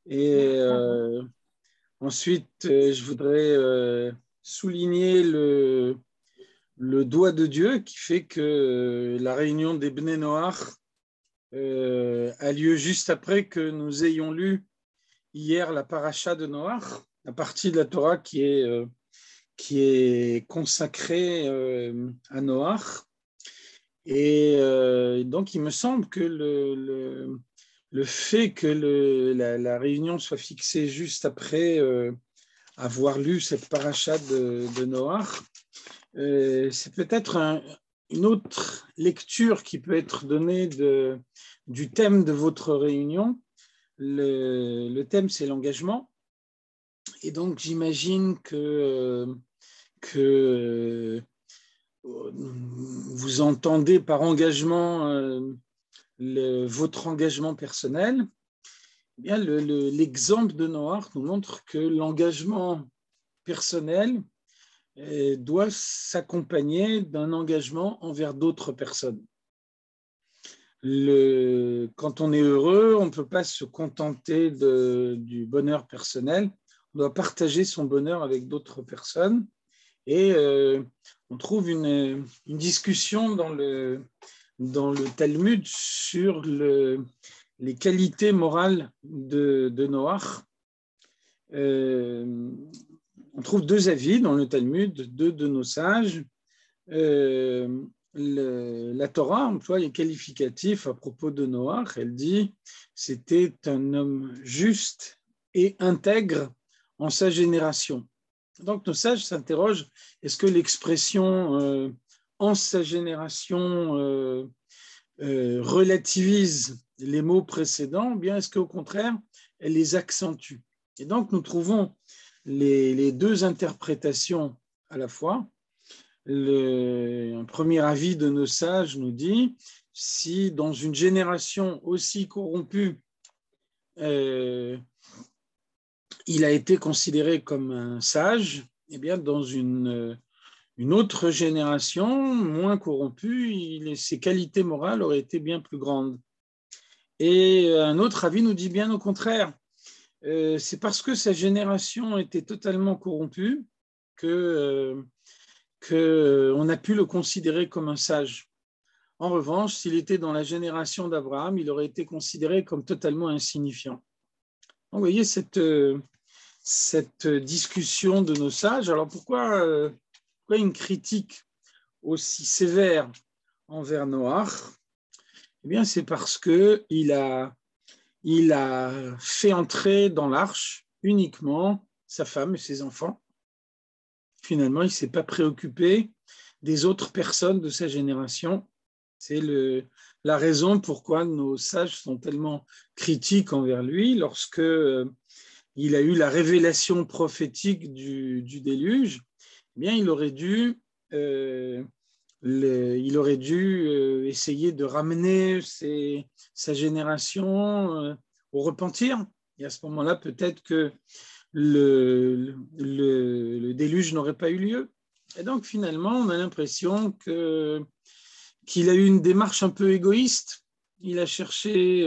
Et ensuite, je voudrais souligner le doigt de Dieu qui fait que la réunion des Bnei Noach a lieu juste après que nous ayons lu hier la paracha de Noach, la partie de la Torah qui est consacrée à Noach. Et donc, il me semble que le fait que la réunion soit fixée juste après avoir lu cette paracha de Noach, c'est peut-être une autre lecture qui peut être donnée du thème de votre réunion. Le thème, c'est l'engagement. Et donc, j'imagine que vous entendez par engagement votre engagement personnel. Eh bien, l'exemple de Noach nous montre que l'engagement personnel doit s'accompagner d'un engagement envers d'autres personnes. Quand on est heureux, on ne peut pas se contenter du bonheur personnel. On doit partager son bonheur avec d'autres personnes. Et on trouve une discussion dans le Talmud sur les qualités morales de Noach. On trouve deux avis dans le Talmud, deux de nos sages. La Torah emploie les qualificatifs à propos de Noach. Elle dit « c'était un homme juste et intègre en sa génération ». Donc, nos sages s'interrogent, est-ce que l'expression en sa génération relativise les mots précédents, ou bien est-ce qu'au contraire, elle les accentue? Et donc, nous trouvons les deux interprétations à la fois. Un premier avis de nos sages nous dit, si dans une génération aussi corrompue, il a été considéré comme un sage, eh bien, dans une autre génération, moins corrompue, ses qualités morales auraient été bien plus grandes. Et un autre avis nous dit bien au contraire. C'est parce que sa génération était totalement corrompue qu'on a pu le considérer comme un sage. En revanche, s'il était dans la génération d'Abraham, il aurait été considéré comme totalement insignifiant. Donc, vous voyez cette discussion de nos sages. Alors, pourquoi une critique aussi sévère envers Noach? Eh bien, c'est parce qu'il a fait entrer dans l'arche uniquement sa femme et ses enfants. Finalement, il ne s'est pas préoccupé des autres personnes de sa génération. C'est la raison pourquoi nos sages sont tellement critiques envers lui lorsque il a eu la révélation prophétique du déluge. Eh bien, il aurait dû essayer de ramener sa génération au repentir. Et à ce moment-là, peut-être que le déluge n'aurait pas eu lieu. Et donc, finalement, on a l'impression qu'il a eu une démarche un peu égoïste. Il a cherché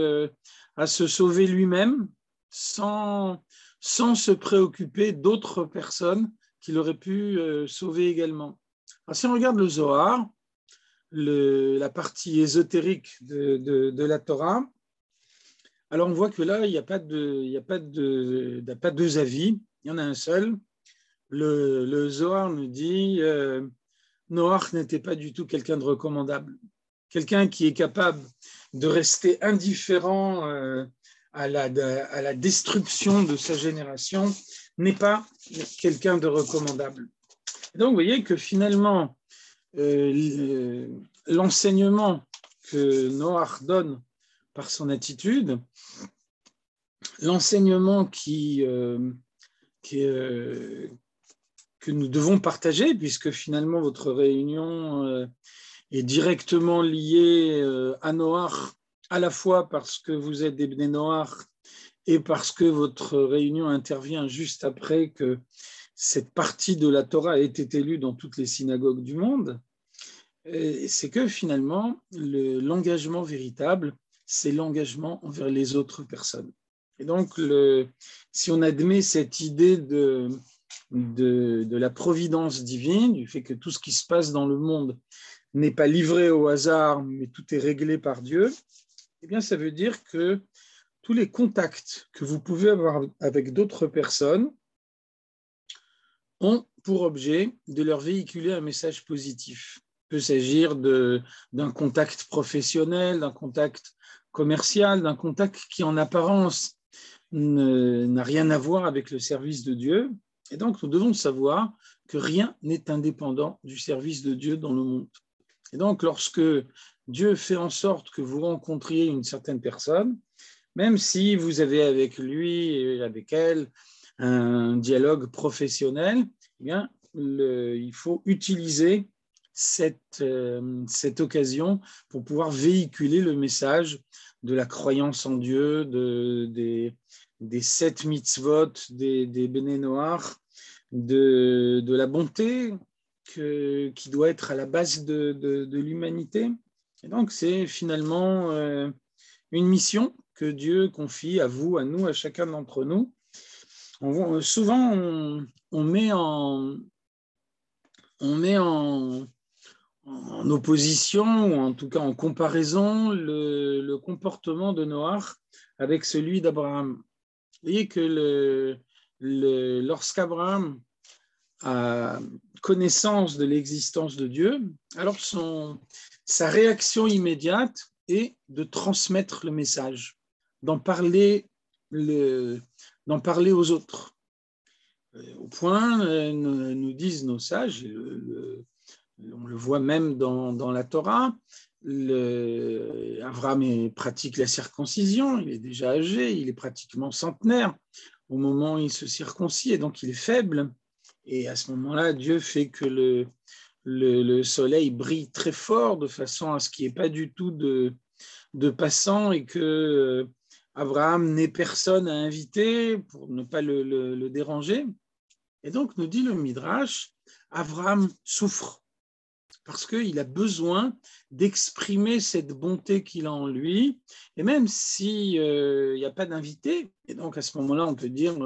à se sauver lui-même sans se préoccuper d'autres personnes qu'il aurait pu sauver également. Alors, si on regarde le Zohar, la partie ésotérique de la Torah, alors on voit que là, il n'y a pas deux avis, il y en a un seul. Le Zohar nous dit Noach n'était pas du tout quelqu'un de recommandable. Quelqu'un qui est capable de rester indifférent à la destruction de sa génération n'est pas quelqu'un de recommandable. Et donc, vous voyez que finalement, l'enseignement que Noach donne par son attitude, l'enseignement que nous devons partager, puisque finalement votre réunion est directement liée à Noach, à la fois parce que vous êtes des Bnei Noach et parce que votre réunion intervient juste après que cette partie de la Torah ait été lue dans toutes les synagogues du monde, c'est que finalement, l'engagement véritable, c'est l'engagement envers les autres personnes. Et donc, si on admet cette idée de la providence divine, du fait que tout ce qui se passe dans le monde n'est pas livré au hasard, mais tout est réglé par Dieu, eh bien, ça veut dire que tous les contacts que vous pouvez avoir avec d'autres personnes ont pour objet de leur véhiculer un message positif. Il peut s'agir d'un contact professionnel, d'un contact commercial, d'un contact qui en apparence n'a rien à voir avec le service de Dieu. Et donc, nous devons savoir que rien n'est indépendant du service de Dieu dans le monde. Et donc, lorsque Dieu fait en sorte que vous rencontriez une certaine personne, même si vous avez avec lui et avec elle un dialogue professionnel, eh bien, il faut utiliser cette occasion pour pouvoir véhiculer le message de la croyance en Dieu, des 7 mitzvot, des Béné Noach, de la bonté qui doit être à la base de l'humanité. Et donc, c'est finalement une mission que Dieu confie à vous, à nous, à chacun d'entre nous. Souvent, on met en opposition, ou en tout cas en comparaison, le comportement de Noach avec celui d'Abraham. Vous voyez que lorsqu'Abraham a connaissance de l'existence de Dieu, alors sa réaction immédiate est de transmettre le message, d'en parler aux autres. Au point, nous disent nos sages, on le voit même dans la Torah, Abraham pratique la circoncision, il est déjà âgé, il est pratiquement centenaire au moment où il se circoncis, et donc il est faible. Et à ce moment-là, Dieu fait que le soleil brille très fort de façon à ce qu'il n'y ait pas du tout de passants et que Abraham n'ait personne à inviter pour ne pas le déranger. Et donc, nous dit le Midrash, Abraham souffre parce qu'il a besoin d'exprimer cette bonté qu'il a en lui, et même s'il n'y a pas d'invité, et donc à ce moment-là, on peut dire,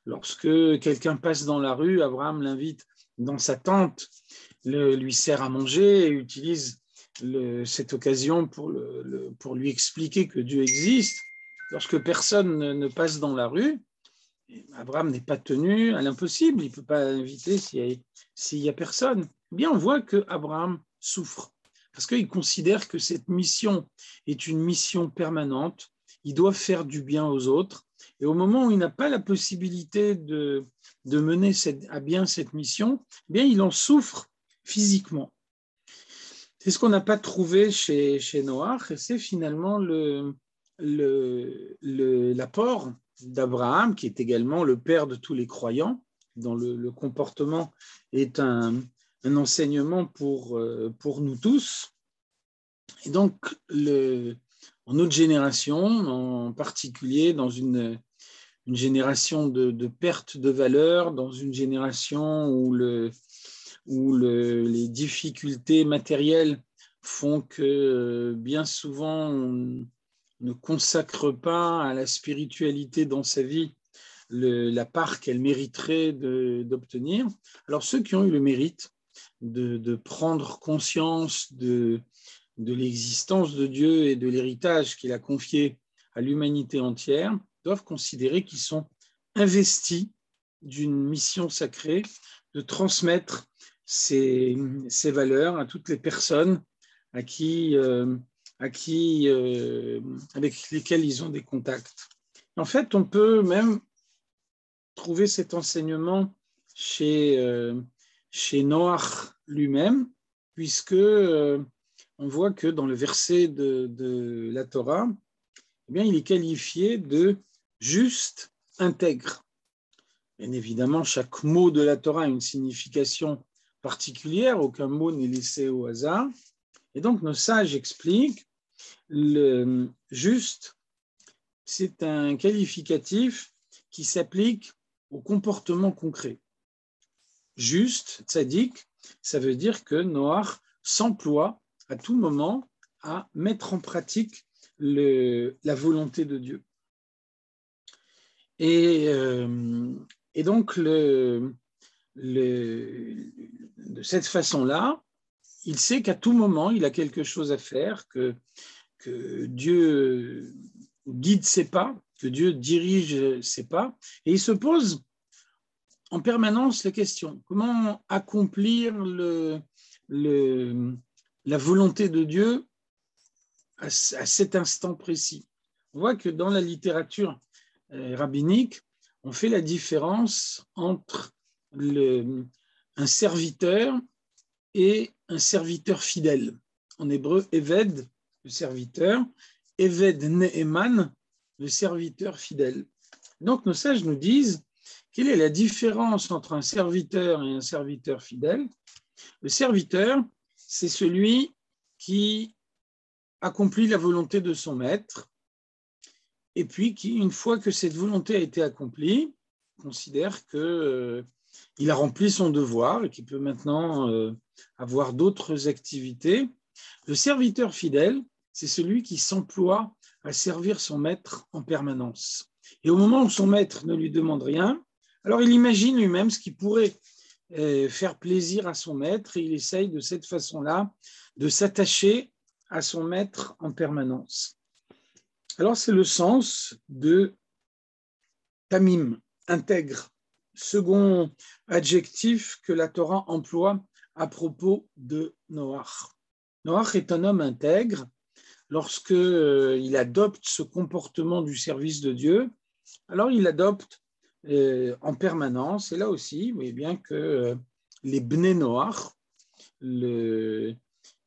lorsque quelqu'un passe dans la rue, Abraham l'invite dans sa tente, lui sert à manger et utilise cette occasion pour lui expliquer que Dieu existe. Lorsque personne ne passe dans la rue, Abraham n'est pas tenu à l'impossible, il ne peut pas inviter s'il n'y a personne. Bien, on voit qu'Abraham souffre, parce qu'il considère que cette mission est une mission permanente, il doit faire du bien aux autres, et au moment où il n'a pas la possibilité de mener à bien cette mission, bien, il en souffre physiquement. C'est ce qu'on n'a pas trouvé chez Noach, et c'est finalement l'apport d'Abraham, qui est également le père de tous les croyants, dont le comportement est un enseignement pour nous tous. Et donc, en notre génération, en particulier dans une génération de perte de valeur, dans une génération où les difficultés matérielles font que bien souvent on ne consacre pas à la spiritualité dans sa vie la part qu'elle mériterait d'obtenir. Alors ceux qui ont eu le mérite de prendre conscience de l'existence de Dieu et de l'héritage qu'il a confié à l'humanité entière doivent considérer qu'ils sont investis d'une mission sacrée de transmettre ces valeurs à toutes les personnes avec lesquelles ils ont des contacts. En fait, on peut même trouver cet enseignement chez Noach lui-même, puisque on voit que dans le verset de la Torah, eh bien, il est qualifié de juste, intègre. Bien évidemment, chaque mot de la Torah a une signification particulière, aucun mot n'est laissé au hasard. Et donc, nos sages expliquent, le juste, c'est un qualificatif qui s'applique au comportement concret. Juste, tzaddik, ça veut dire que Noach s'emploie à tout moment à mettre en pratique la volonté de Dieu. Et, et donc, de cette façon-là, il sait qu'à tout moment, il a quelque chose à faire, que Dieu guide ses pas, que Dieu dirige ses pas, et il se pose en permanence la question, comment accomplir la volonté de Dieu à cet instant précis. On voit que dans la littérature rabbinique, on fait la différence entre un serviteur et un serviteur fidèle. En hébreu, Eved, le serviteur, Eved Ne'eman, le serviteur fidèle. Donc nos sages nous disent, quelle est la différence entre un serviteur et un serviteur fidèle? Le serviteur, c'est celui qui accomplit la volonté de son maître, et puis qui, une fois que cette volonté a été accomplie, considère qu'il a rempli son devoir et qu'il peut maintenant avoir d'autres activités. Le serviteur fidèle, c'est celui qui s'emploie à servir son maître en permanence. Et au moment où son maître ne lui demande rien, alors il imagine lui-même ce qui pourrait faire plaisir à son maître et il essaye de cette façon-là de s'attacher à son maître en permanence. Alors c'est le sens de tamim, intègre, second adjectif que la Torah emploie à propos de Noach. Noach est un homme intègre lorsqu'il adopte ce comportement du service de Dieu. Alors il adopte en permanence, et là aussi, vous voyez bien que les Bnei Noach, le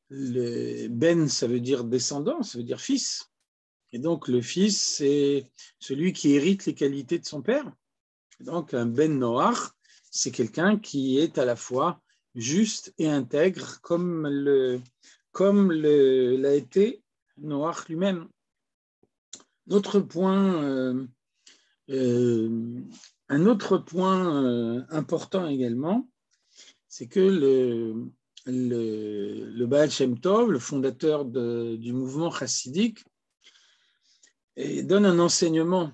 Ben, ça veut dire descendant, ça veut dire fils. Et donc le fils, c'est celui qui hérite les qualités de son père. Et donc un Ben Noach, c'est quelqu'un qui est à la fois juste et intègre, comme l'a été Noach lui-même. Autre point, un autre point important également, c'est que le Baal Shem Tov, le fondateur du mouvement chassidique, donne un enseignement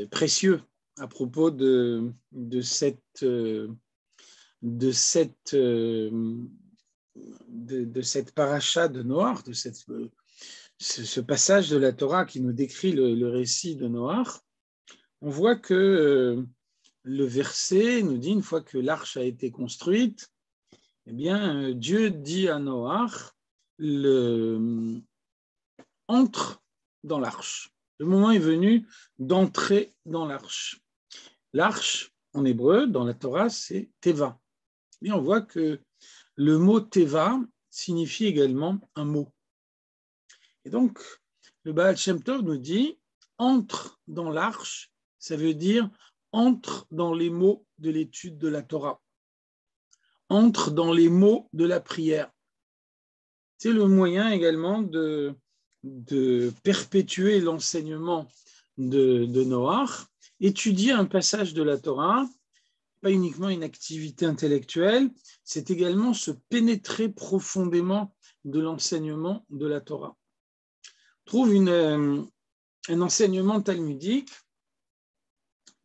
précieux à propos de cette paracha de Noach, de ce passage de la Torah qui nous décrit le récit de Noach. On voit que le verset nous dit, une fois que l'arche a été construite, eh bien, Dieu dit à Noach, entre dans l'arche. Le moment est venu d'entrer dans l'arche. L'arche, en hébreu, dans la Torah, c'est Teva. Et on voit que le mot Teva signifie également un mot. Et donc, le Baal Shem Tov nous dit, entre dans l'arche, ça veut dire entre dans les mots de l'étude de la Torah, entre dans les mots de la prière. C'est le moyen également de perpétuer l'enseignement de Noach, étudier un passage de la Torah, pas uniquement une activité intellectuelle, c'est également se pénétrer profondément de l'enseignement de la Torah. On trouve un enseignement talmudique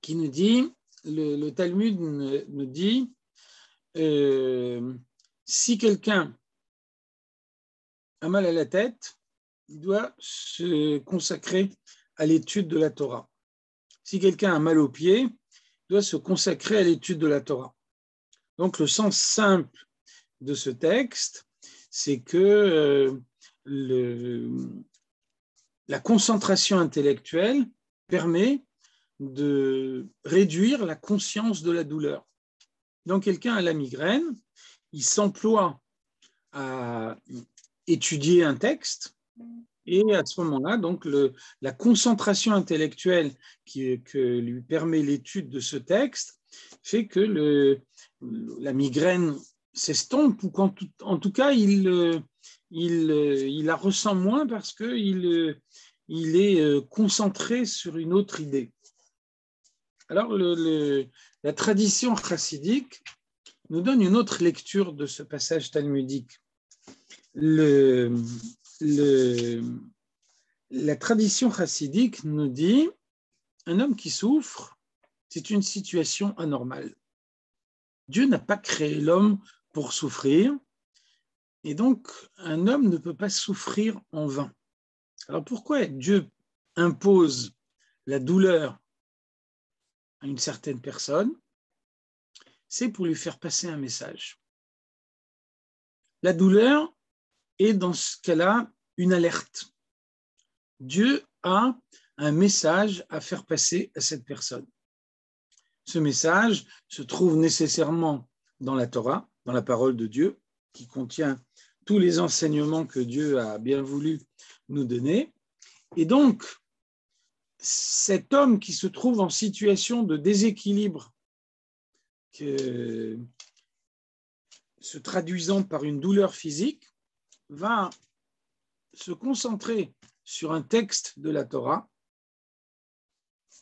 qui nous dit, le Talmud nous dit, si quelqu'un a mal à la tête, il doit se consacrer à l'étude de la Torah. Si quelqu'un a mal aux pieds, il doit se consacrer à l'étude de la Torah. Donc le sens simple de ce texte, c'est que la concentration intellectuelle permet de réduire la conscience de la douleur. Donc quelqu'un a la migraine, il s'emploie à étudier un texte, et à ce moment-là, donc la concentration intellectuelle que lui permet l'étude de ce texte fait que la migraine s'estompe, ou en tout cas, il la ressent moins parce qu'il est concentré sur une autre idée. Alors, la tradition chassidique nous donne une autre lecture de ce passage talmudique. La tradition chassidique nous dit un homme qui souffre, c'est une situation anormale. Dieu n'a pas créé l'homme pour souffrir, et donc un homme ne peut pas souffrir en vain. Alors pourquoi Dieu impose la douleur à une certaine personne? C'est pour lui faire passer un message. La douleur est dans ce cas-là une alerte. Dieu a un message à faire passer à cette personne. Ce message se trouve nécessairement dans la Torah, dans la parole de Dieu, qui contient tous les enseignements que Dieu a bien voulu nous donner. Et donc, cet homme qui se trouve en situation de déséquilibre, se traduisant par une douleur physique, va se concentrer sur un texte de la Torah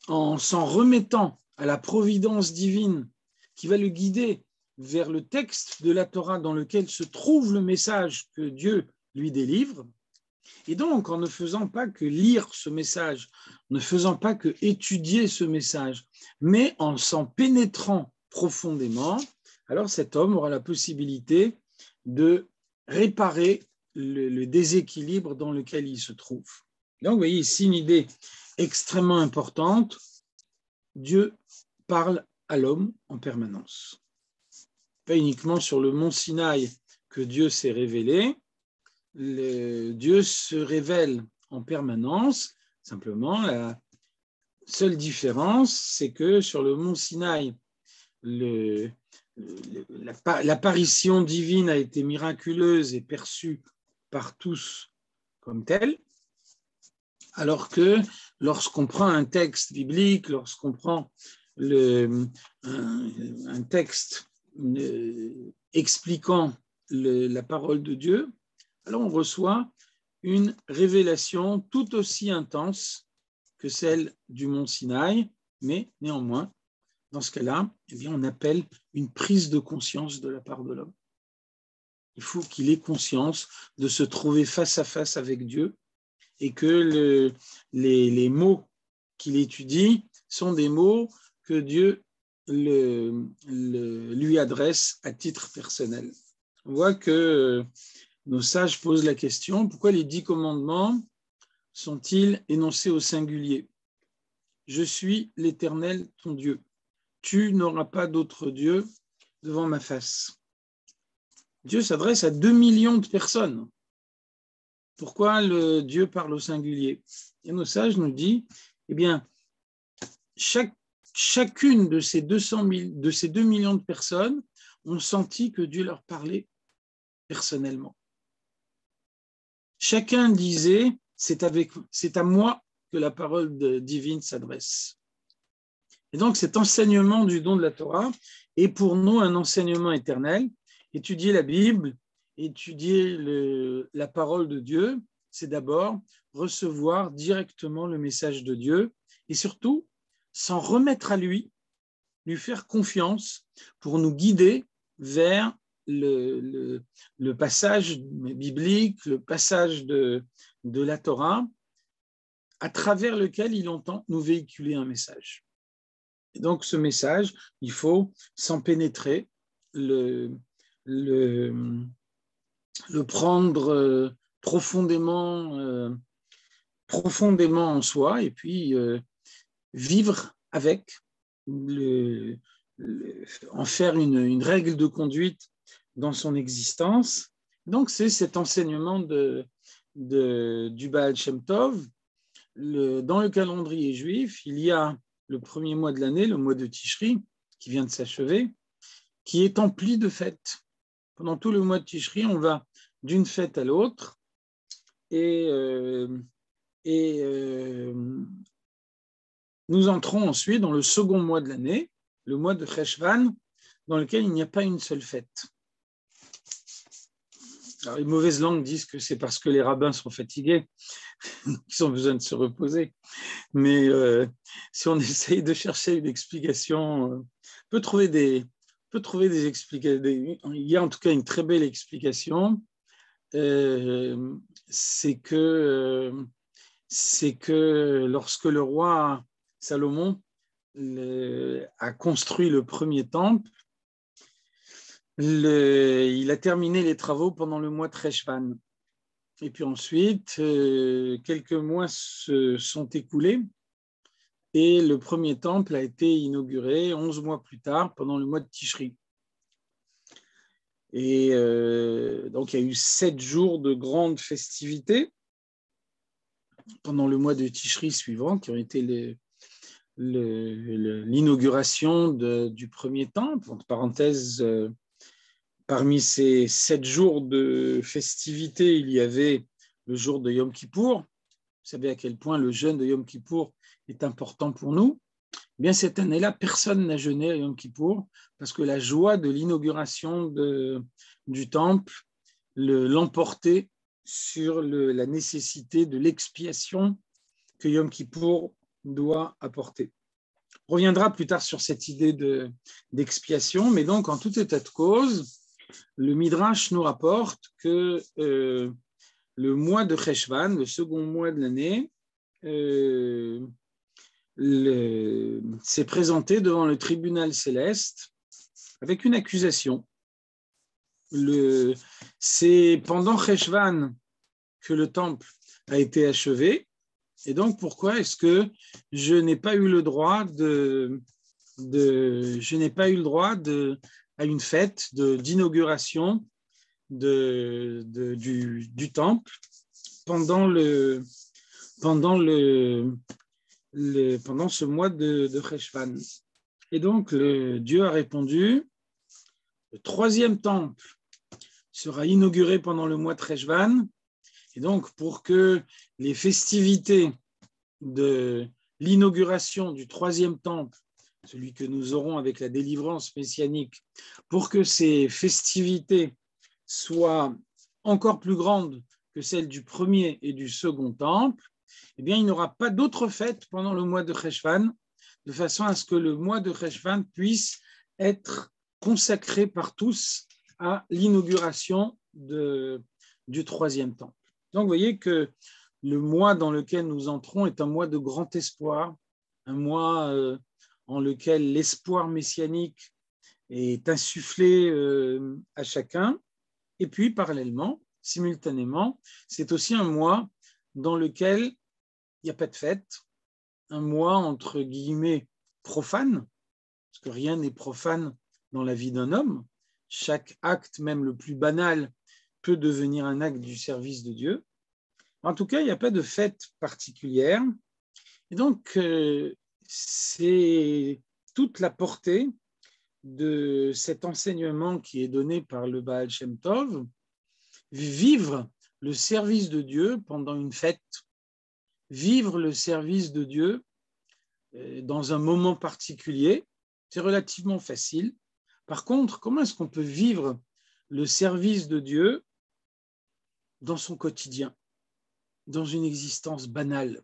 en s'en remettant à la providence divine qui va le guider vers le texte de la Torah dans lequel se trouve le message que Dieu lui délivre. Et donc, en ne faisant pas que lire ce message, en ne faisant pas que étudier ce message, mais en s'en pénétrant profondément, alors cet homme aura la possibilité de réparer le déséquilibre dans lequel il se trouve. Donc, vous voyez ici une idée extrêmement importante. Dieu parle à l'homme en permanence. Pas uniquement sur le mont Sinaï que Dieu s'est révélé. Dieu se révèle en permanence. Simplement, la seule différence, c'est que sur le mont Sinaï, l'apparition divine a été miraculeuse et perçue par tous comme telle, alors que lorsqu'on prend un texte biblique, lorsqu'on prend un texte expliquant la parole de Dieu, alors on reçoit une révélation tout aussi intense que celle du mont Sinaï, mais néanmoins, dans ce cas-là, eh bien, on appelle une prise de conscience de la part de l'homme. Il faut qu'il ait conscience de se trouver face à face avec Dieu et que les mots qu'il étudie sont des mots que Dieu lui adresse à titre personnel. On voit que nos sages posent la question, pourquoi les 10 commandements sont-ils énoncés au singulier? Je suis l'Éternel, ton Dieu. Tu n'auras pas d'autre Dieu devant ma face. Dieu s'adresse à 2 millions de personnes. Pourquoi Dieu parle au singulier? Et nos sages nous disent, eh bien, chacune de ces 2 millions de personnes ont senti que Dieu leur parlait personnellement. Chacun disait, c'est à moi que la parole divine s'adresse. Et donc cet enseignement du don de la Torah est pour nous un enseignement éternel. Étudier la Bible, étudier la parole de Dieu, c'est d'abord recevoir directement le message de Dieu et surtout s'en remettre à lui faire confiance pour nous guider vers le passage biblique, le passage de la Torah, à travers lequel il entend nous véhiculer un message. Et donc, ce message, il faut s'en pénétrer, le prendre profondément en soi et puis vivre avec, en faire une règle de conduite dans son existence. Donc, c'est cet enseignement du Baal Shem Tov. Dans le calendrier juif, il y a le premier mois de l'année, le mois de Tishri, qui vient de s'achever, qui est empli de fêtes. Pendant tout le mois de Tishri, on va d'une fête à l'autre et nous entrons ensuite dans le second mois de l'année, le mois de Cheshvan, dans lequel il n'y a pas une seule fête. Alors, les mauvaises langues disent que c'est parce que les rabbins sont fatigués, qu'ils ont besoin de se reposer. Mais si on essaye de chercher une explication, on peut trouver des explications. Il y a en tout cas une très belle explication. C'est que lorsque le roi Salomon a construit le premier temple. Il a terminé les travaux pendant le mois de Teshvan. Et puis ensuite, quelques mois se sont écoulés et le premier temple a été inauguré 11 mois plus tard, pendant le mois de Tishri. Et donc, il y a eu 7 jours de grandes festivités pendant le mois de Tishri suivant, qui ont été l'inauguration du premier temple. Entre parenthèses, parmi ces 7 jours de festivités, il y avait le jour de Yom Kippour. Vous savez à quel point le jeûne de Yom Kippour est important pour nous. Eh bien, cette année-là, personne n'a jeûné à Yom Kippour parce que la joie de l'inauguration du temple l'emportait sur la nécessité de l'expiation que Yom Kippour doit apporter. On reviendra plus tard sur cette idée d'expiation, mais donc, en tout état de cause, le Midrash nous rapporte que le mois de Cheshvan, le second mois de l'année, s'est présenté devant le tribunal céleste avec une accusation. C'est pendant Cheshvan que le temple a été achevé, et donc pourquoi est-ce que je n'ai pas eu le droit à une fête d'inauguration du temple pendant ce mois de Cheshvan. Et donc, Dieu a répondu, le troisième temple sera inauguré pendant le mois de Cheshvan, et donc pour que les festivités de l'inauguration du troisième temple, celui que nous aurons avec la délivrance messianique, pour que ces festivités soient encore plus grandes que celles du premier et du second temple, eh bien, il n'y aura pas d'autres fêtes pendant le mois de Cheshvan, de façon à ce que le mois de Cheshvan puisse être consacré par tous à l'inauguration du troisième temple. Donc, vous voyez que le mois dans lequel nous entrons est un mois de grand espoir, un mois en lequel l'espoir messianique est insufflé à chacun. Et puis, parallèlement, simultanément, c'est aussi un mois dans lequel il n'y a pas de fête, un mois entre guillemets profane, parce que rien n'est profane dans la vie d'un homme. Chaque acte, même le plus banal, peut devenir un acte du service de Dieu. En tout cas, il n'y a pas de fête particulière. Et donc, c'est toute la portée de cet enseignement qui est donné par le Baal Shem Tov, vivre le service de Dieu pendant une fête, vivre le service de Dieu dans un moment particulier, c'est relativement facile. Par contre, comment est-ce qu'on peut vivre le service de Dieu dans son quotidien, dans une existence banale,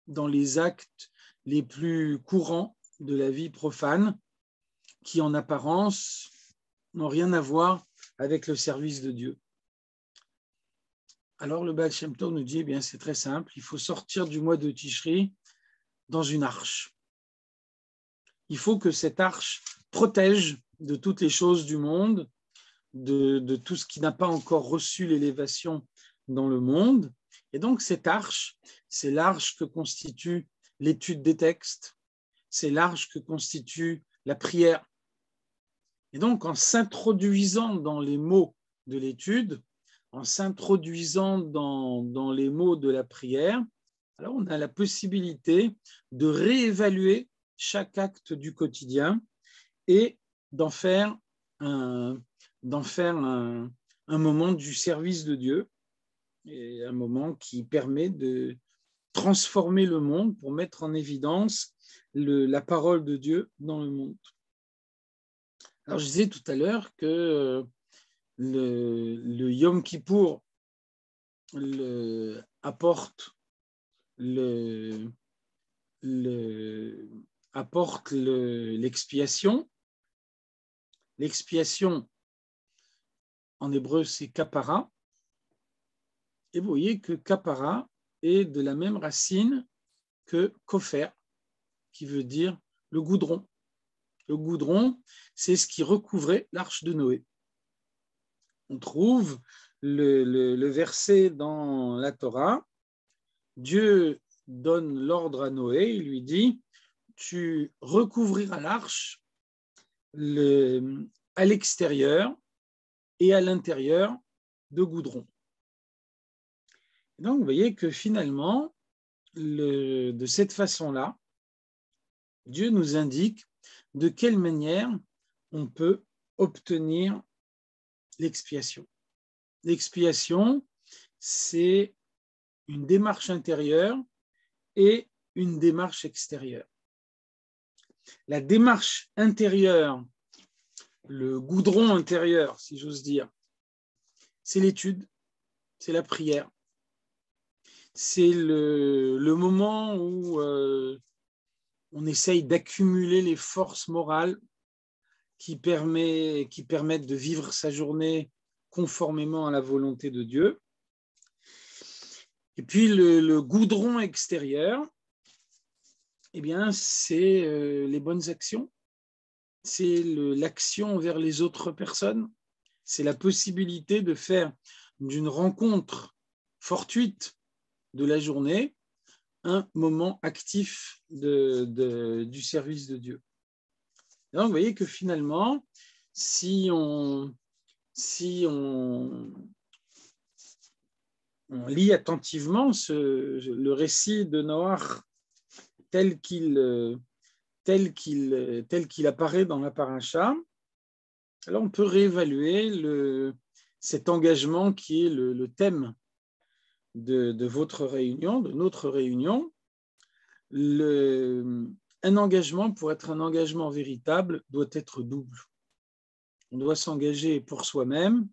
dans les actes les plus courants de la vie profane, qui en apparence n'ont rien à voir avec le service de Dieu? Alors le Baal Shem Tov nous dit, eh bien, c'est très simple, il faut sortir du mois de Tishri dans une arche. Il faut que cette arche protège de toutes les choses du monde, de tout ce qui n'a pas encore reçu l'élévation dans le monde. Et donc cette arche, c'est l'arche que constitue l'étude des textes, c'est l'arche que constitue la prière. Et donc en s'introduisant dans les mots de l'étude, en s'introduisant dans les mots de la prière, alors on a la possibilité de réévaluer chaque acte du quotidien et d'en faire un moment du service de Dieu, et un moment qui permet de transformer le monde pour mettre en évidence la parole de Dieu dans le monde. Alors je disais tout à l'heure que le Yom Kippour apporte l'expiation. L'expiation, en hébreu, c'est kapara. Et vous voyez que kapara est de la même racine que kofer. qui veut dire le goudron. Le goudron, c'est ce qui recouvrait l'arche de Noé. On trouve le verset dans la Torah. Dieu donne l'ordre à Noé, il lui dit, tu recouvriras l'arche à l'extérieur et à l'intérieur de goudron. Donc, vous voyez que finalement, de cette façon-là, Dieu nous indique de quelle manière on peut obtenir l'expiation. L'expiation, c'est une démarche intérieure et une démarche extérieure. La démarche intérieure, le goudron intérieur, si j'ose dire, c'est l'étude, c'est la prière. C'est le moment où on essaye d'accumuler les forces morales qui permettent de vivre sa journée conformément à la volonté de Dieu. Et puis le goudron extérieur, eh bien, c'est les bonnes actions, c'est l'action envers les autres personnes, c'est la possibilité de faire d'une rencontre fortuite de la journée un moment actif du service de Dieu. Donc, vous voyez que finalement, si on lit attentivement le récit de Noach tel qu'il apparaît dans la paracha, alors on peut réévaluer cet engagement qui est le thème de votre réunion, de notre réunion. Un engagement, pour être un engagement véritable, doit être double. On doit s'engager pour soi-même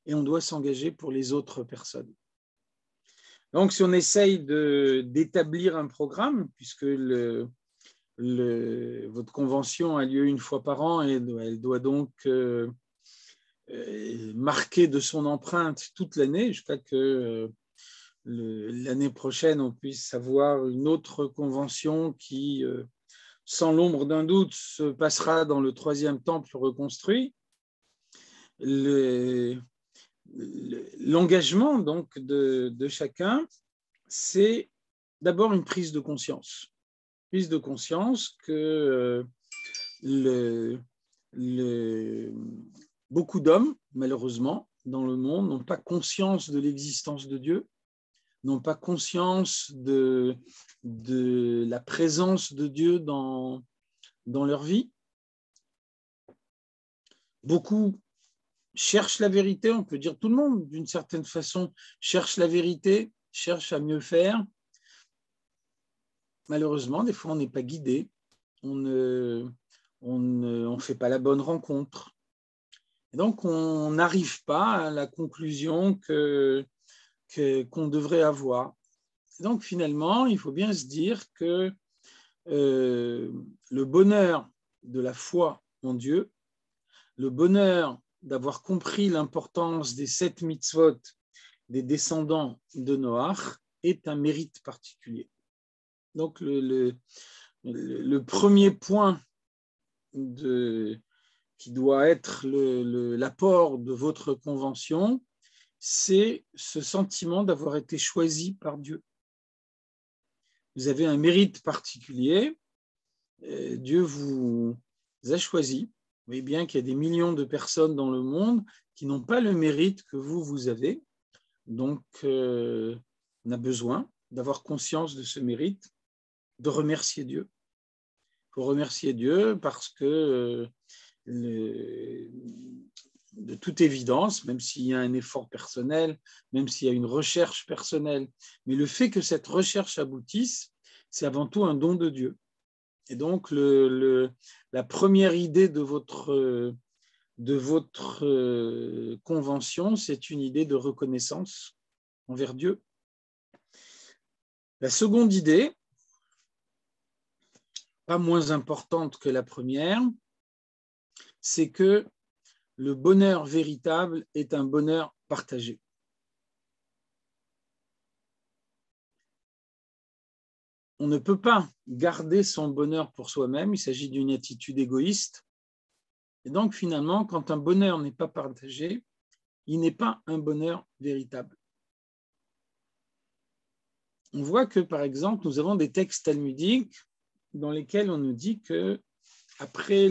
et on doit s'engager pour les autres personnes. Donc, si on essaye d'établir un programme, puisque votre convention a lieu une fois par an et elle doit donc marquer de son empreinte toute l'année jusqu'à que l'année prochaine on puisse avoir une autre convention qui, sans l'ombre d'un doute, se passera dans le 3e temple reconstruit. L'engagement donc de chacun, c'est d'abord une prise de conscience. Prise de conscience que beaucoup d'hommes, malheureusement, dans le monde, n'ont pas conscience de l'existence de Dieu, n'ont pas conscience de la présence de Dieu dans leur vie. Beaucoup cherchent la vérité, on peut dire tout le monde, d'une certaine façon, cherche la vérité, cherche à mieux faire. Malheureusement, des fois, on n'est pas guidé, on ne fait pas la bonne rencontre. Et donc, on n'arrive pas à la conclusion qu'on devrait avoir. Et donc, finalement, il faut bien se dire que le bonheur de la foi en Dieu, le bonheur d'avoir compris l'importance des 7 mitzvot des descendants de Noach est un mérite particulier. Donc, le premier point qui doit être l'apport de votre convention, c'est ce sentiment d'avoir été choisi par Dieu. Vous avez un mérite particulier, Dieu vous a choisi. Vous voyez bien qu'il y a des millions de personnes dans le monde qui n'ont pas le mérite que vous avez. Donc, on a besoin d'avoir conscience de ce mérite, de remercier Dieu. Il faut remercier Dieu parce que de toute évidence, même s'il y a un effort personnel, même s'il y a une recherche personnelle, mais le fait que cette recherche aboutisse, c'est avant tout un don de Dieu. Et donc, la première idée de votre convention, c'est une idée de reconnaissance envers Dieu. La seconde idée, pas moins importante que la première, c'est que le bonheur véritable est un bonheur partagé. on ne peut pas garder son bonheur pour soi-même, il s'agit d'une attitude égoïste. Et donc, finalement, quand un bonheur n'est pas partagé, il n'est pas un bonheur véritable. On voit que, par exemple, nous avons des textes talmudiques dans lesquels on nous dit que après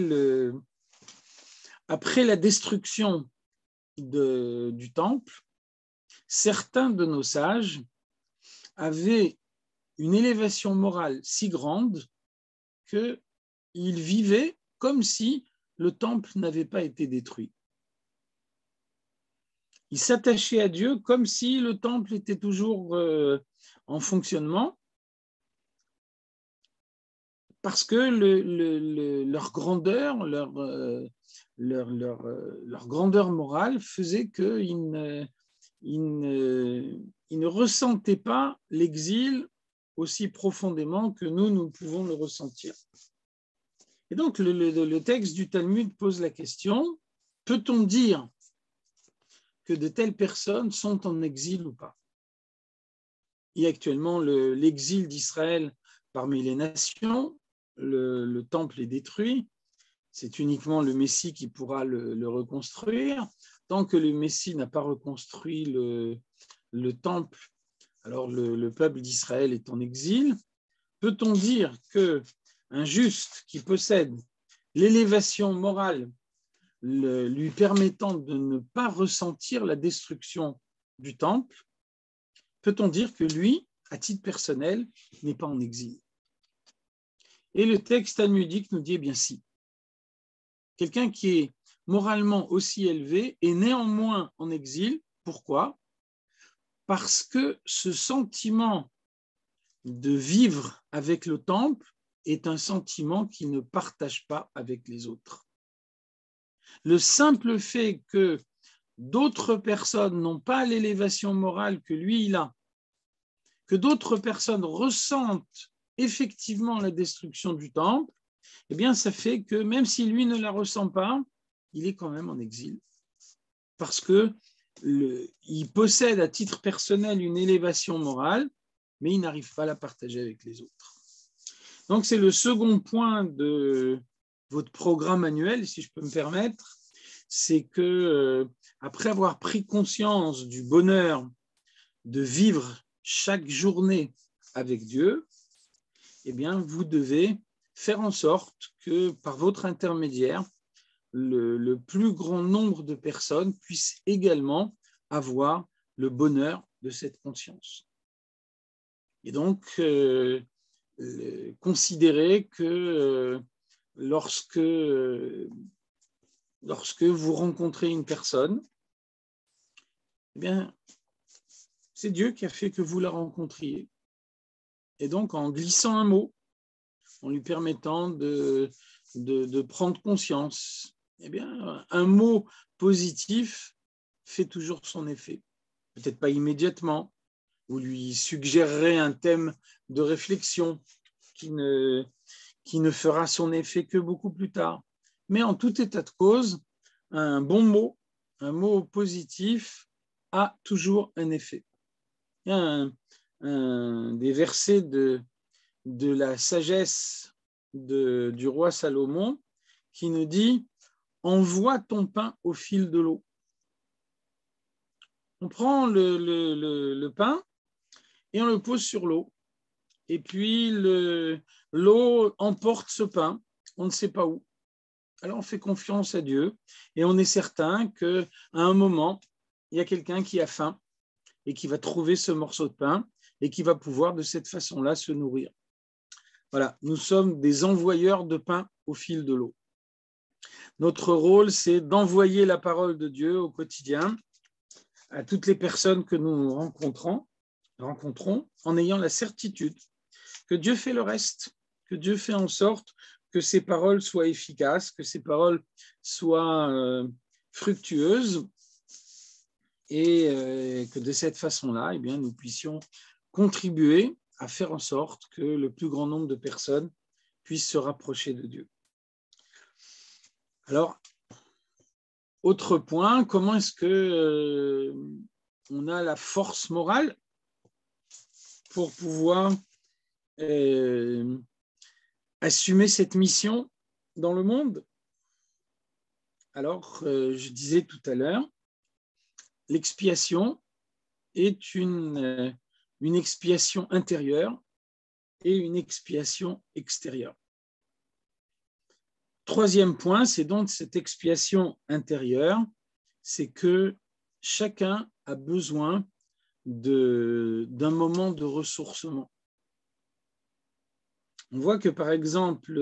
la destruction du temple, certains de nos sages avaient une élévation morale si grande qu'ils vivaient comme si le temple n'avait pas été détruit. Ils s'attachaient à Dieu comme si le temple était toujours en fonctionnement, parce que leur grandeur, leur grandeur morale faisait qu'ils ne ressentaient pas l'exil aussi profondément que nous pouvons le ressentir. Et donc, le texte du Talmud pose la question, peut-on dire que de telles personnes sont en exil ou pas? Il y a actuellement l'exil d'Israël parmi les nations, le temple est détruit, c'est uniquement le Messie qui pourra le reconstruire. Tant que le Messie n'a pas reconstruit le temple, alors le peuple d'Israël est en exil. Peut-on dire qu'un juste qui possède l'élévation morale lui permettant de ne pas ressentir la destruction du temple, peut-on dire que lui, à titre personnel, n'est pas en exil? Et le texte talmudique nous dit, eh bien si. Quelqu'un qui est moralement aussi élevé est néanmoins en exil. Pourquoi? Parce que ce sentiment de vivre avec le temple est un sentiment qu'il ne partage pas avec les autres. Le simple fait que d'autres personnes n'ont pas l'élévation morale que lui, il a, que d'autres personnes ressentent effectivement la destruction du temple, eh bien, ça fait que même si lui ne la ressent pas, il est quand même en exil. Parce qu'il possède à titre personnel une élévation morale, mais il n'arrive pas à la partager avec les autres. Donc, c'est le second point de votre programme annuel, si je peux me permettre, c'est que après avoir pris conscience du bonheur de vivre chaque journée avec Dieu, eh bien, vous devez faire en sorte que par votre intermédiaire, le plus grand nombre de personnes puissent également avoir le bonheur de cette conscience. Et donc, considérez que lorsque vous rencontrez une personne, eh bien, c'est Dieu qui a fait que vous la rencontriez. Et donc, en glissant un mot, en lui permettant de prendre conscience, eh bien, un mot positif fait toujours son effet. Peut-être pas immédiatement. Vous lui suggérerez un thème de réflexion qui ne fera son effet que beaucoup plus tard. Mais en tout état de cause, un bon mot, un mot positif a toujours un effet. Il y a des versets de la sagesse du roi Salomon qui nous dit « Envoie ton pain au fil de l'eau ». On prend le pain et on le pose sur l'eau. Et puis l'eau emporte ce pain, on ne sait pas où. Alors on fait confiance à Dieu et on est certain qu'à un moment, il y a quelqu'un qui a faim et qui va trouver ce morceau de pain et qui va pouvoir de cette façon-là se nourrir. Voilà, nous sommes des envoyeurs de pain au fil de l'eau. Notre rôle, c'est d'envoyer la parole de Dieu au quotidien à toutes les personnes que nous rencontrons en ayant la certitude que Dieu fait le reste, que Dieu fait en sorte que ces paroles soient efficaces, que ces paroles soient fructueuses et que de cette façon-là, eh bien, nous puissions contribuer à faire en sorte que le plus grand nombre de personnes puissent se rapprocher de Dieu. Alors, autre point, comment est-ce que on a la force morale pour pouvoir assumer cette mission dans le monde? Alors, je disais tout à l'heure, l'expiation est une expiation intérieure et une expiation extérieure. Troisième point, c'est donc cette expiation intérieure, c'est que chacun a besoin d'un moment de ressourcement. On voit que, par exemple,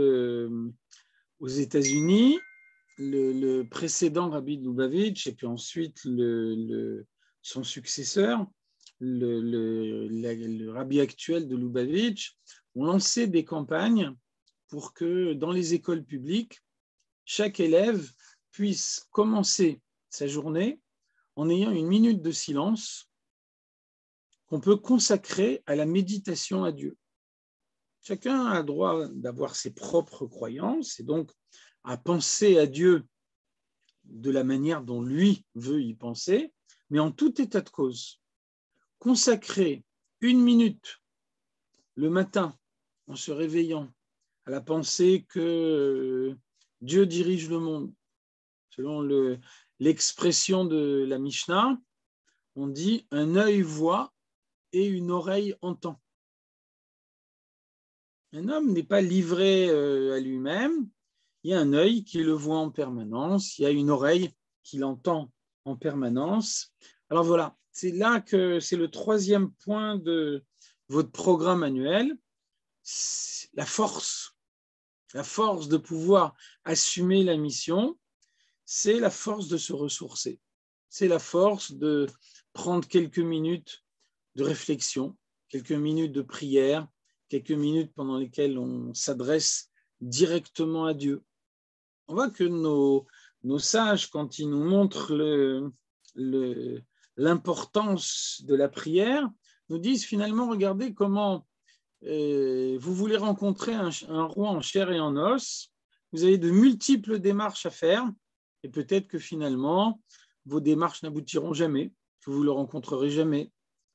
aux États-Unis, le précédent Rabbi de Lubavitch et puis ensuite son successeur, le rabbi actuel de Lubavitch, ont lancé des campagnes pour que dans les écoles publiques, chaque élève puisse commencer sa journée en ayant une minute de silence qu'on peut consacrer à la méditation à Dieu. Chacun a le droit d'avoir ses propres croyances et donc à penser à Dieu de la manière dont lui veut y penser, mais en tout état de cause, consacrer une minute le matin en se réveillant à la pensée que Dieu dirige le monde. Selon l'expression de la Mishnah, on dit un œil voit et une oreille entend. Un homme n'est pas livré à lui-même. Il y a un œil qui le voit en permanence, il y a une oreille qui l'entend en permanence. Alors voilà, c'est là que c'est le troisième point de votre programme annuel, la force de pouvoir assumer la mission, c'est la force de se ressourcer, c'est la force de prendre quelques minutes de réflexion, quelques minutes de prière, quelques minutes pendant lesquelles on s'adresse directement à Dieu. On voit que nos sages, quand ils nous montrent l'importance de la prière, nous disent finalement, regardez comment vous voulez rencontrer un roi en chair et en os, vous avez de multiples démarches à faire, et peut-être que finalement, vos démarches n'aboutiront jamais, que vous ne le rencontrerez jamais,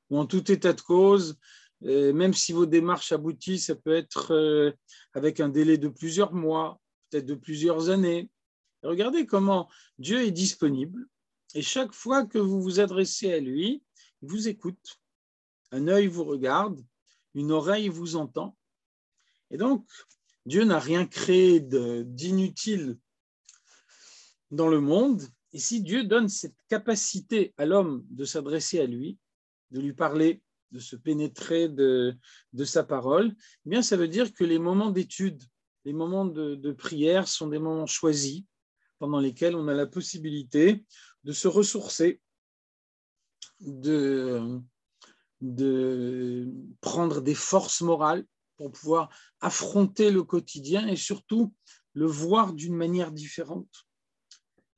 ou en tout état de cause, même si vos démarches aboutissent, ça peut être avec un délai de plusieurs mois, peut-être de plusieurs années. Et regardez comment Dieu est disponible, et chaque fois que vous vous adressez à lui, il vous écoute. Un œil vous regarde, une oreille vous entend. Et donc, Dieu n'a rien créé d'inutile dans le monde. Et si Dieu donne cette capacité à l'homme de s'adresser à lui, de lui parler, de se pénétrer de sa parole, eh bien, ça veut dire que les moments d'étude, les moments de prière sont des moments choisis pendant lesquels on a la possibilité de se ressourcer, de prendre des forces morales pour pouvoir affronter le quotidien et surtout le voir d'une manière différente.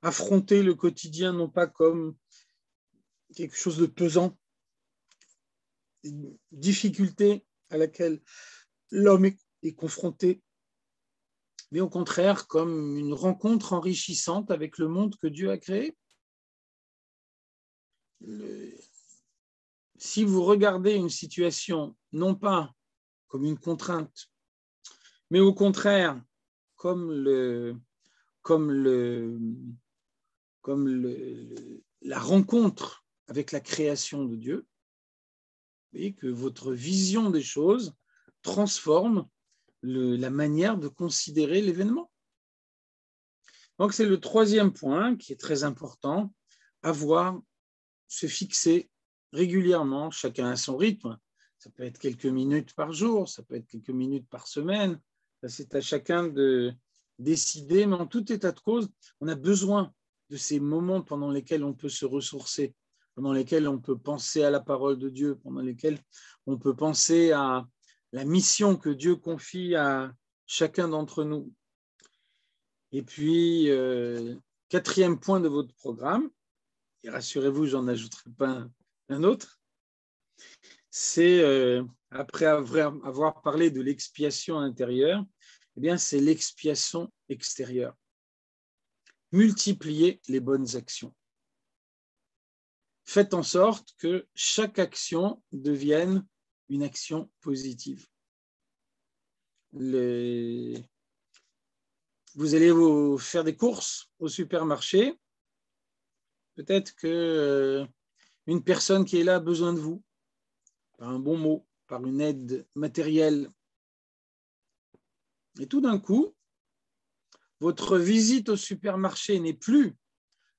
Affronter le quotidien non pas comme quelque chose de pesant, une difficulté à laquelle l'homme est confronté, mais au contraire comme une rencontre enrichissante avec le monde que Dieu a créé. Si vous regardez une situation non pas comme une contrainte, mais au contraire comme la rencontre avec la création de Dieu, vous voyez que votre vision des choses transforme la manière de considérer l'événement. Donc c'est le troisième point qui est très important, se fixer régulièrement, chacun à son rythme. Ça peut être quelques minutes par jour, ça peut être quelques minutes par semaine. C'est à chacun de décider, mais en tout état de cause, on a besoin de ces moments pendant lesquels on peut se ressourcer, pendant lesquels on peut penser à la parole de Dieu, pendant lesquels on peut penser à la mission que Dieu confie à chacun d'entre nous. Et puis, quatrième point de votre programme, et rassurez-vous, j'en ajouterai pas un autre, c'est, après avoir parlé de l'expiation intérieure, eh bien, c'est l'expiation extérieure. Multipliez les bonnes actions. Faites en sorte que chaque action devienne une action positive. vous allez vous faire des courses au supermarché. Peut-être que une personne qui est là a besoin de vous, par un bon mot, par une aide matérielle. Et tout d'un coup, votre visite au supermarché n'est plus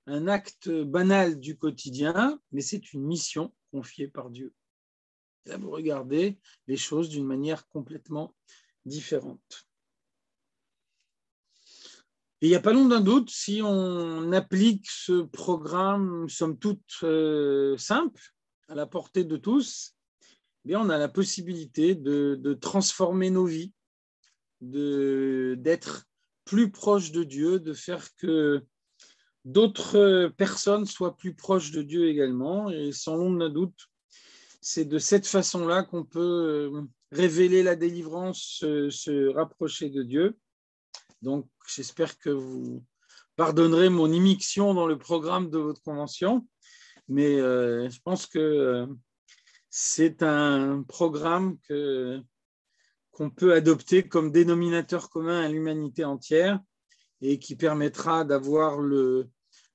un acte banal du quotidien, mais c'est une mission confiée par Dieu. Et là, vous regardez les choses d'une manière complètement différente. Et il n'y a pas long d'un doute, si on applique ce programme, somme toute simple, à la portée de tous, eh bien, on a la possibilité de transformer nos vies, d'être plus proche de Dieu, de faire que d'autres personnes soient plus proches de Dieu également. Et sans l'ombre d'un doute, c'est de cette façon-là qu'on peut révéler la délivrance, se rapprocher de Dieu. Donc, j'espère que vous pardonnerez mon immixtion dans le programme de votre convention, mais je pense que c'est un programme qu'on peut adopter comme dénominateur commun à l'humanité entière et qui permettra d'avoir le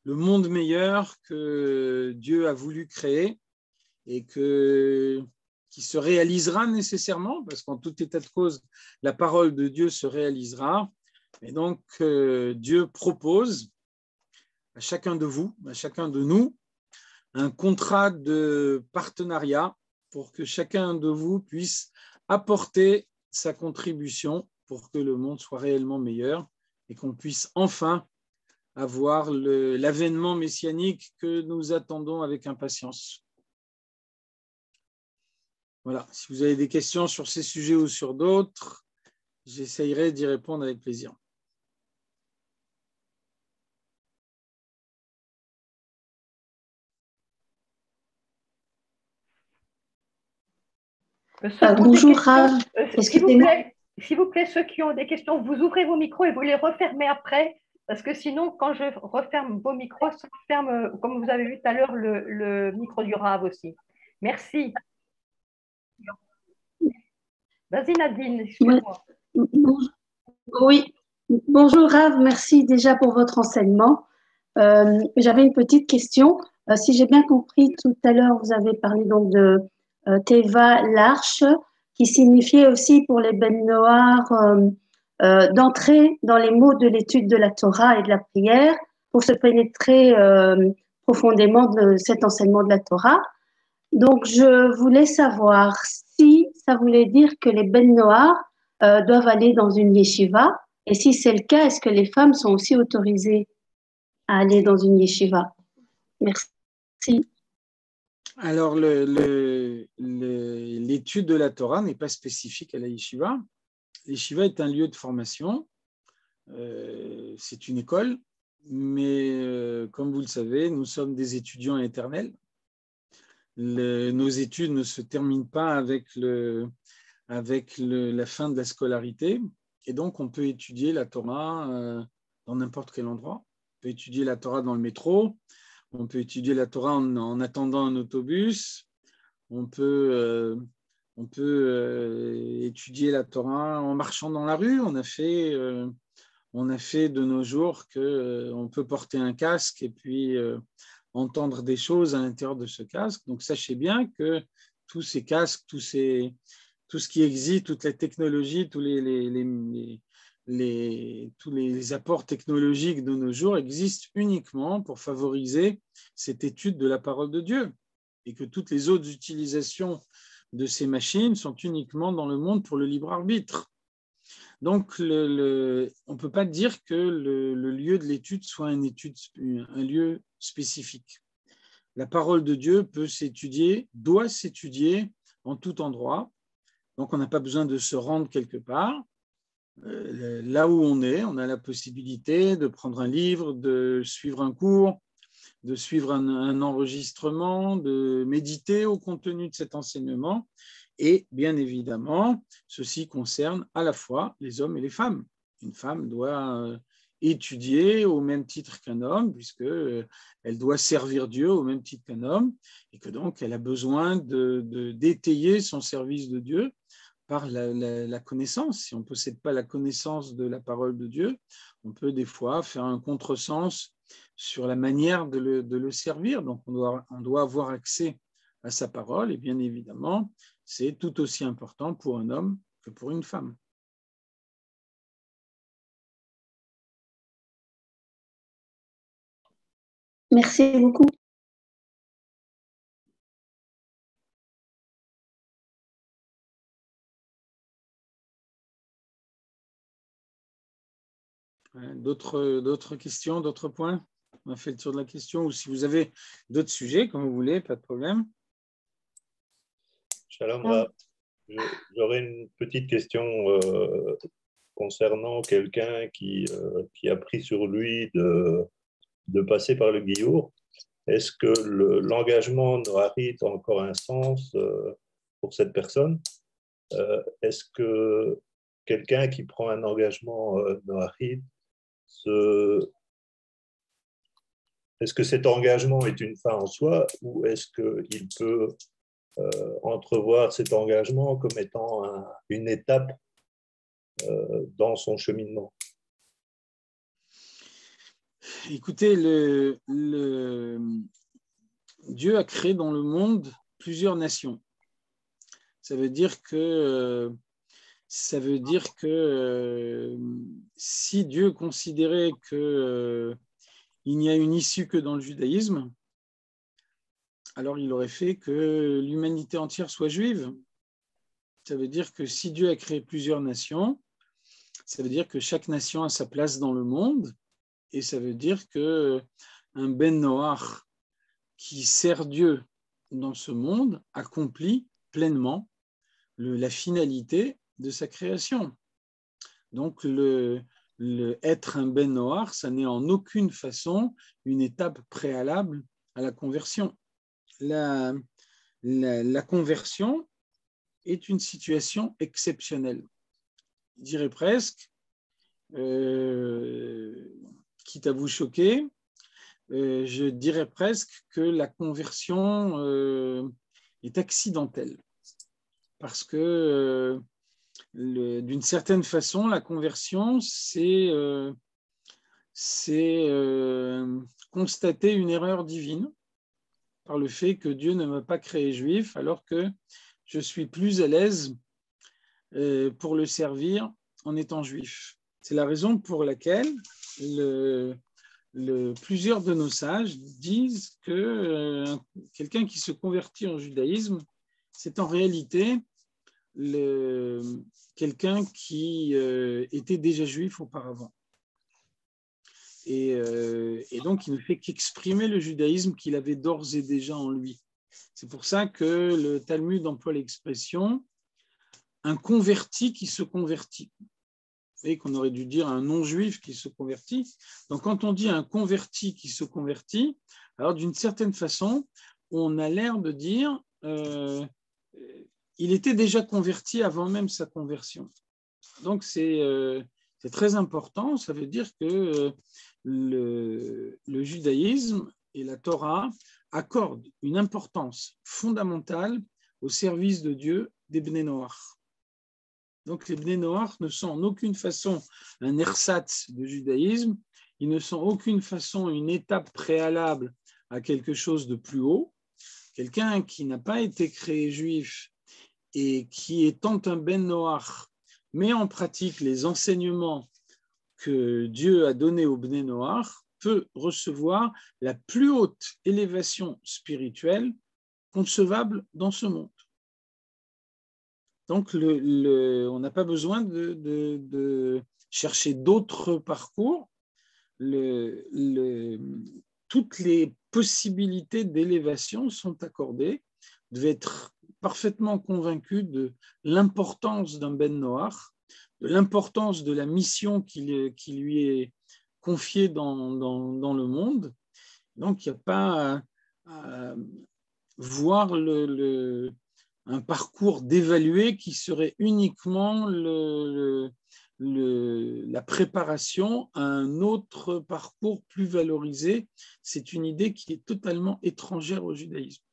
monde meilleur que Dieu a voulu créer et qui se réalisera nécessairement, parce qu'en tout état de cause, la parole de Dieu se réalisera. Et donc, Dieu propose à chacun de vous, à chacun de nous, un contrat de partenariat pour que chacun de vous puisse apporter sa contribution pour que le monde soit réellement meilleur et qu'on puisse enfin avoir l'avènement messianique que nous attendons avec impatience. Voilà, si vous avez des questions sur ces sujets ou sur d'autres, j'essayerai d'y répondre avec plaisir. Bonjour Rav, s'il vous plaît, ceux qui ont des questions, vous ouvrez vos micros et vous les refermez après, parce que sinon, quand je referme vos micros, ça ferme, comme vous avez vu tout à l'heure, le micro du Rav aussi. Merci. Vas-y Nadine, excuse-moi. Oui, bonjour Rav, merci déjà pour votre enseignement. J'avais une petite question. Si j'ai bien compris, tout à l'heure, vous avez parlé donc de Teva, l'arche, qui signifiait aussi pour les Ben Noar d'entrer dans les mots de l'étude de la Torah et de la prière pour se pénétrer profondément de cet enseignement de la Torah. Donc, je voulais savoir si ça voulait dire que les Ben Noar doivent aller dans une yeshiva, et si c'est le cas, est-ce que les femmes sont aussi autorisées à aller dans une yeshiva? Merci. Alors, l'étude de la Torah n'est pas spécifique à la yeshiva. La yeshiva est un lieu de formation, c'est une école, mais comme vous le savez, nous sommes des étudiants éternels. Nos études ne se terminent pas avec la fin de la scolarité, et donc on peut étudier la Torah dans n'importe quel endroit. On peut étudier la Torah dans le métro, on peut étudier la Torah en attendant un autobus, on peut étudier la Torah en marchant dans la rue. On a fait de nos jours qu'on peut porter un casque et puis entendre des choses à l'intérieur de ce casque. Donc, sachez bien que tous ces casques, tout ce qui existe, toute la technologie, tous les apports technologiques de nos jours existent uniquement pour favoriser cette étude de la parole de Dieu, et que toutes les autres utilisations de ces machines sont uniquement dans le monde pour le libre arbitre. Donc, on ne peut pas dire que le lieu de l'étude soit un lieu spécifique. La parole de Dieu peut s'étudier, doit s'étudier en tout endroit. Donc, on n'a pas besoin de se rendre quelque part. Là où on est, on a la possibilité de prendre un livre, de suivre un cours, de suivre un enregistrement, de méditer au contenu de cet enseignement. Et bien évidemment, ceci concerne à la fois les hommes et les femmes. Une femme doit étudier au même titre qu'un homme, puisqu'elle doit servir Dieu au même titre qu'un homme, et que donc elle a besoin d'étayer son service de Dieu par la connaissance. Si on ne possède pas la connaissance de la parole de Dieu, on peut des fois faire un contresens sur la manière de le servir. Donc, on doit avoir accès à sa parole, et bien évidemment, c'est tout aussi important pour un homme que pour une femme. Merci beaucoup. D'autres questions, d'autres points? On a fait le tour de la question, ou si vous avez d'autres sujets, comme vous voulez, pas de problème. Shalom Rav, j'aurais une petite question concernant quelqu'un qui a pris sur lui de passer par le Giour. Est-ce que l'engagement noarit a encore un sens pour cette personne? Est-ce que quelqu'un qui prend un engagement noarit, est-ce que cet engagement est une fin en soi, ou est-ce qu'il peut entrevoir cet engagement comme étant une étape dans son cheminement? Écoutez, Dieu a créé dans le monde plusieurs nations. Ça veut dire que si Dieu considérait qu'il n'y a une issue que dans le judaïsme, alors il aurait fait que l'humanité entière soit juive. Ça veut dire que si Dieu a créé plusieurs nations, ça veut dire que chaque nation a sa place dans le monde, et ça veut dire qu'un Ben Noach qui sert Dieu dans ce monde accomplit pleinement la finalité de sa création. Donc, être un Ben Noach, ça n'est en aucune façon une étape préalable à la conversion. La conversion est une situation exceptionnelle. Je dirais presque, quitte à vous choquer, je dirais presque que la conversion est accidentelle. Parce que d'une certaine façon, la conversion, c'est constater une erreur divine par le fait que Dieu ne m'a pas créé juif, alors que je suis plus à l'aise pour le servir en étant juif. C'est la raison pour laquelle plusieurs de nos sages disent que quelqu'un qui se convertit en judaïsme, c'est en réalité quelqu'un qui était déjà juif auparavant. Et donc, il ne fait qu'exprimer le judaïsme qu'il avait d'ores et déjà en lui. C'est pour ça que le Talmud emploie l'expression « un converti qui se convertit ». Vous voyez qu'on aurait dû dire un non-juif qui se convertit. Donc, quand on dit un converti qui se convertit, alors d'une certaine façon, on a l'air de dire il était déjà converti avant même sa conversion. Donc, c'est très important. Ça veut dire que le judaïsme et la Torah accordent une importance fondamentale au service de Dieu des Bnei Noach. Donc, les Bnei Noach ne sont en aucune façon un ersatz de judaïsme, ils ne sont en aucune façon une étape préalable à quelque chose de plus haut. Quelqu'un qui n'a pas été créé juif et qui, étant un Ben Noach, met en pratique les enseignements que Dieu a donnés aux Bnei Noach, peut recevoir la plus haute élévation spirituelle concevable dans ce monde. Donc, on n'a pas besoin de chercher d'autres parcours. Toutes les possibilités d'élévation sont accordées. Vous devez être parfaitement convaincu de l'importance d'un Ben Noach, de l'importance de la mission qui lui est confiée dans le monde. Donc, il n'y a pas à voir un parcours d'évaluer qui serait uniquement la préparation à un autre parcours plus valorisé. C'est une idée qui est totalement étrangère au judaïsme.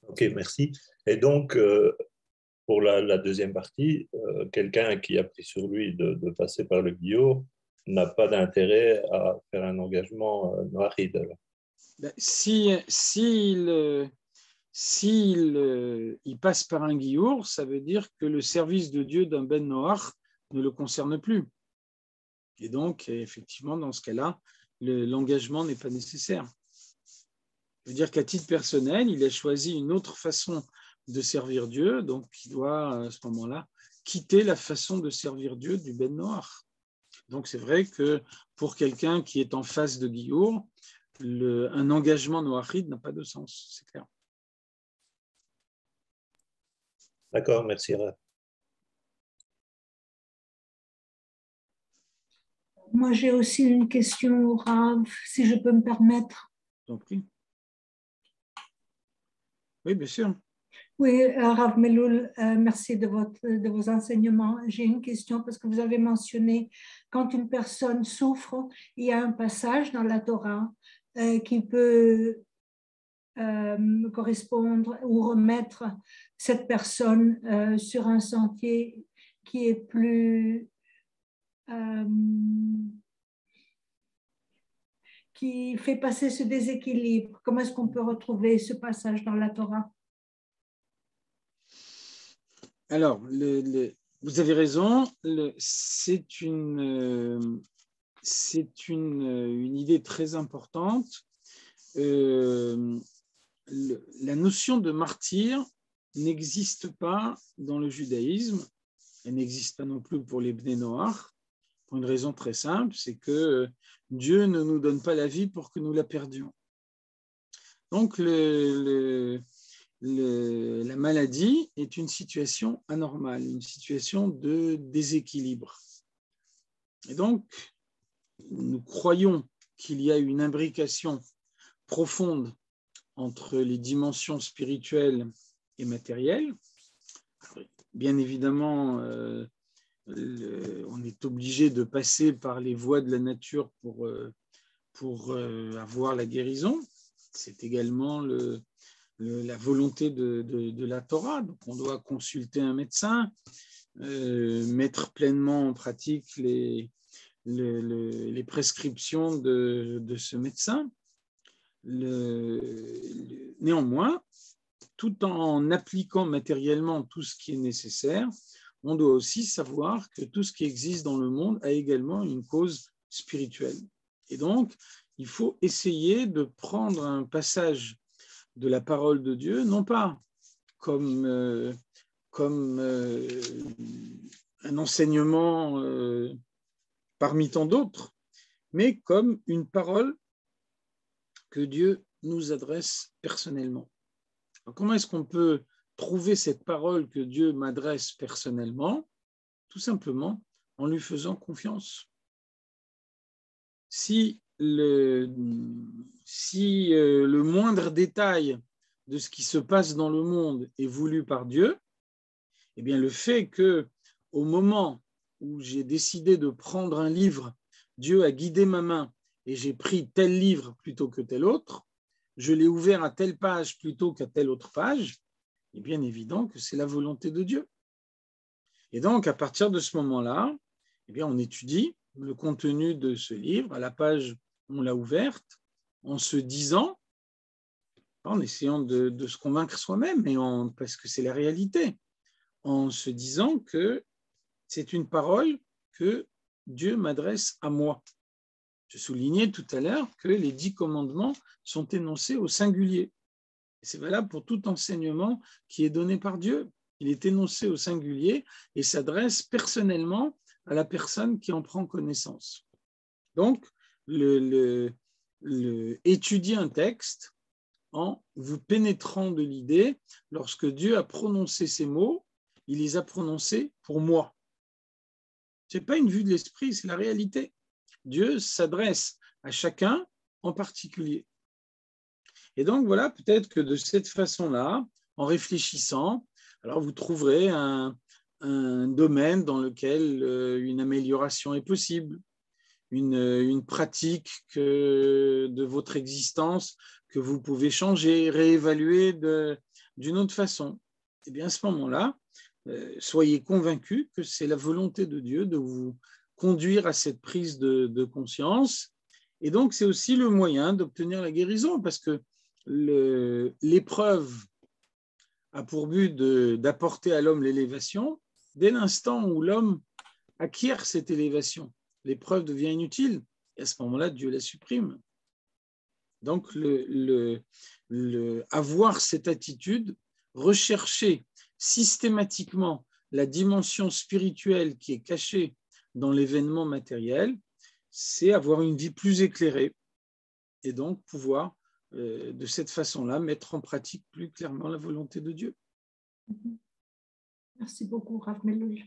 Ok, merci. Et donc, pour la deuxième partie, quelqu'un qui a pris sur lui de passer par le Guillaume n'a pas d'intérêt à faire un engagement noiride. S'il passe par un guillour, ça veut dire que le service de Dieu d'un Ben Noach ne le concerne plus. Et donc, effectivement, dans ce cas-là, l'engagement n'est pas nécessaire. Je veux dire qu'à titre personnel, il a choisi une autre façon de servir Dieu, donc il doit, à ce moment-là, quitter la façon de servir Dieu du Ben Noach. Donc, c'est vrai que pour quelqu'un qui est en face de guillour, un engagement noachide n'a pas de sens, c'est clair. D'accord, merci. Moi, j'ai aussi une question, Rav, si je peux me permettre. Je t'en prie. Oui, bien sûr. Oui, Rav Meloul, merci de vos enseignements. J'ai une question parce que vous avez mentionné quand une personne souffre, il y a un passage dans la Torah qui peut correspondre ou remettre cette personne sur un sentier qui est plus qui fait passer ce déséquilibre. Comment est-ce qu'on peut retrouver ce passage dans la Torah? Alors, vous avez raison, c'est une idée très importante. La notion de martyr n'existe pas dans le judaïsme, elle n'existe pas non plus pour les Bnei Noach, pour une raison très simple, c'est que Dieu ne nous donne pas la vie pour que nous la perdions. Donc, la maladie est une situation anormale, une situation de déséquilibre. Et donc, nous croyons qu'il y a une imbrication profonde entre les dimensions spirituelles et matérielles. Bien évidemment, on est obligé de passer par les voies de la nature pour avoir la guérison. C'est également la volonté de la Torah. Donc, on doit consulter un médecin, mettre pleinement en pratique les prescriptions de ce médecin. Néanmoins, tout en appliquant matériellement tout ce qui est nécessaire, on doit aussi savoir que tout ce qui existe dans le monde a également une cause spirituelle. Et donc, il faut essayer de prendre un passage de la parole de Dieu, non pas comme un enseignement parmi tant d'autres, mais comme une parole que Dieu nous adresse personnellement. Alors, comment est-ce qu'on peut trouver cette parole que Dieu m'adresse personnellement? Tout simplement en lui faisant confiance. Si le moindre détail de ce qui se passe dans le monde est voulu par Dieu, eh bien le fait qu'au moment où j'ai décidé de prendre un livre, Dieu a guidé ma main et j'ai pris tel livre plutôt que tel autre, je l'ai ouvert à telle page plutôt qu'à telle autre page, il est bien évident que c'est la volonté de Dieu. Et donc, à partir de ce moment-là, eh bien, on étudie le contenu de ce livre, à la page, on l'a ouverte, en se disant, en essayant de se convaincre soi-même, parce que c'est la réalité, en se disant que c'est une parole que Dieu m'adresse à moi. Je soulignais tout à l'heure que les 10 commandements sont énoncés au singulier. C'est valable pour tout enseignement qui est donné par Dieu. Il est énoncé au singulier et s'adresse personnellement à la personne qui en prend connaissance. Donc, étudier un texte en vous pénétrant de l'idée, lorsque Dieu a prononcé ces mots, il les a prononcés pour moi. Ce n'est pas une vue de l'esprit, c'est la réalité. Dieu s'adresse à chacun en particulier. Et donc, voilà, peut-être que de cette façon-là, en réfléchissant, alors vous trouverez un domaine dans lequel une amélioration est possible, une pratique de votre existence que vous pouvez changer, réévaluer d'une autre façon. Et bien à ce moment-là, soyez convaincus que c'est la volonté de Dieu de vous conduire à cette prise de conscience. Et donc, c'est aussi le moyen d'obtenir la guérison, parce que l'épreuve a pour but d'apporter à l'homme l'élévation. Dès l'instant où l'homme acquiert cette élévation, l'épreuve devient inutile, et à ce moment-là, Dieu la supprime. Donc, avoir cette attitude, rechercher systématiquement la dimension spirituelle qui est cachée dans l'événement matériel, c'est avoir une vie plus éclairée et donc pouvoir, de cette façon-là, mettre en pratique plus clairement la volonté de Dieu. Merci beaucoup, Rav Meloul.